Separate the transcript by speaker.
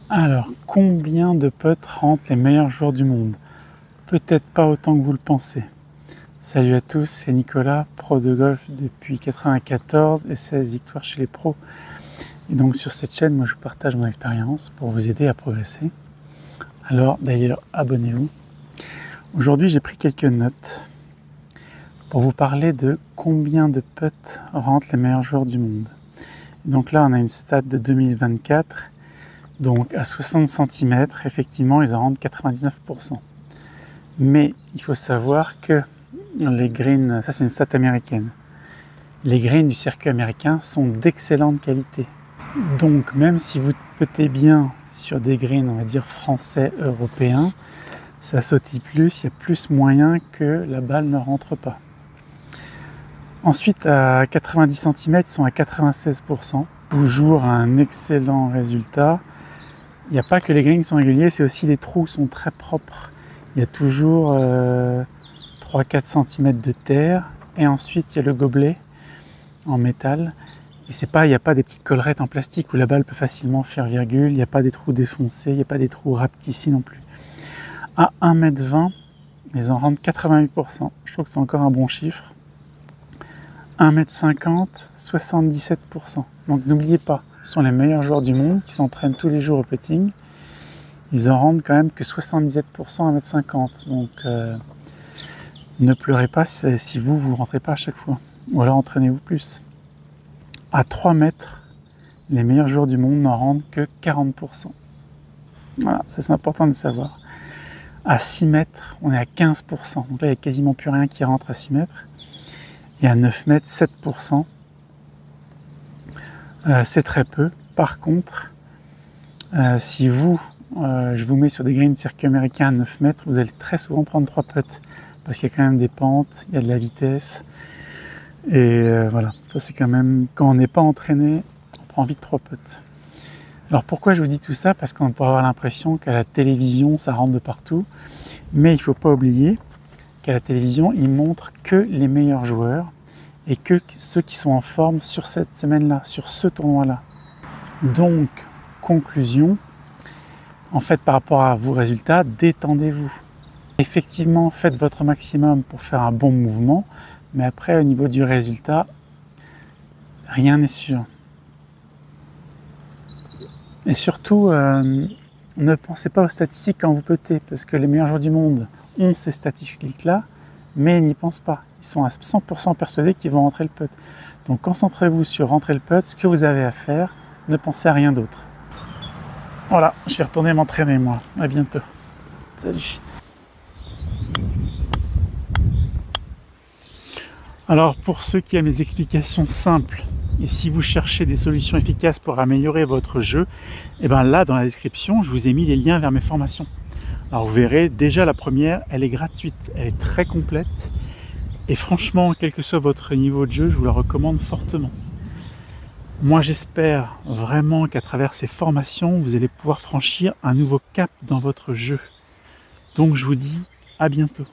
Speaker 1: Alors, combien de putts rentrent les meilleurs joueurs du monde? Peut-être pas autant que vous le pensez. Salut à tous, c'est Nicolas, pro de golf depuis 1994 et 16 victoires chez les pros. Et donc sur cette chaîne, moi je partage mon expérience pour vous aider à progresser. Alors d'ailleurs, abonnez-vous. Aujourd'hui, j'ai pris quelques notes pour vous parler de combien de putts rentrent les meilleurs joueurs du monde. Et donc là, on a une stat de 2024. Donc à 60 cm, effectivement, ils en rentrent 99%. Mais il faut savoir que les greens, ça c'est une stat américaine, les greens du circuit américain sont d'excellente qualité. Donc même si vous puttez bien sur des greens, on va dire français, européens, ça sautille plus, il y a plus moyen que la balle ne rentre pas. Ensuite, à 90 cm, ils sont à 96%. Toujours un excellent résultat. Il n'y a pas que les greens qui sont réguliers, c'est aussi les trous sont très propres. Il y a toujours 3-4 cm de terre. Et ensuite, il y a le gobelet en métal. Et il n'y a pas des petites collerettes en plastique où la balle peut facilement faire virgule. Il n'y a pas des trous défoncés, il n'y a pas des trous rapetissis non plus. À 1,20 m, ils en rentrent 88%. Je trouve que c'est encore un bon chiffre. 1,50 m, 77%. Donc n'oubliez pas, ce sont les meilleurs joueurs du monde qui s'entraînent tous les jours au putting. Ils en rendent quand même que 77% à 1,50 m. Donc ne pleurez pas si vous ne rentrez pas à chaque fois. Ou alors entraînez-vous plus. À 3 mètres, les meilleurs joueurs du monde n'en rendent que 40%. Voilà, ça c'est important de savoir. À 6 mètres, on est à 15%. Donc là, il n'y a quasiment plus rien qui rentre à 6 mètres. Et à 9 mètres, 7%. C'est très peu. Par contre, si je vous mets sur des greens circuit américain à 9 mètres, vous allez très souvent prendre 3 putts. Parce qu'il y a quand même des pentes, il y a de la vitesse. Et voilà, ça c'est quand même, quand on n'est pas entraîné, on prend vite 3 putts. Alors pourquoi je vous dis tout ça? Parce qu'on peut avoir l'impression qu'à la télévision, ça rentre de partout. Mais il ne faut pas oublier qu'à la télévision, ils montrent que les meilleurs joueurs et que ceux qui sont en forme sur cette semaine-là, sur ce tournoi-là. Donc, conclusion, en fait, par rapport à vos résultats, détendez-vous. Effectivement, faites votre maximum pour faire un bon mouvement, mais après, au niveau du résultat, rien n'est sûr. Et surtout, ne pensez pas aux statistiques quand vous puttez, parce que les meilleurs joueurs du monde ont ces statistiques-là, mais ils n'y pensent pas. Ils sont à 100% persuadés qu'ils vont rentrer le putt. Donc concentrez-vous sur rentrer le putt, ce que vous avez à faire, ne pensez à rien d'autre. Voilà, je vais retourner m'entraîner moi. À bientôt. Salut. Alors pour ceux qui aiment les explications simples, et si vous cherchez des solutions efficaces pour améliorer votre jeu, et bien là dans la description, je vous ai mis les liens vers mes formations. Alors vous verrez, déjà la première, elle est gratuite, elle est très complète. Et franchement, quel que soit votre niveau de jeu, je vous la recommande fortement. Moi j'espère vraiment qu'à travers ces formations, vous allez pouvoir franchir un nouveau cap dans votre jeu. Donc je vous dis à bientôt.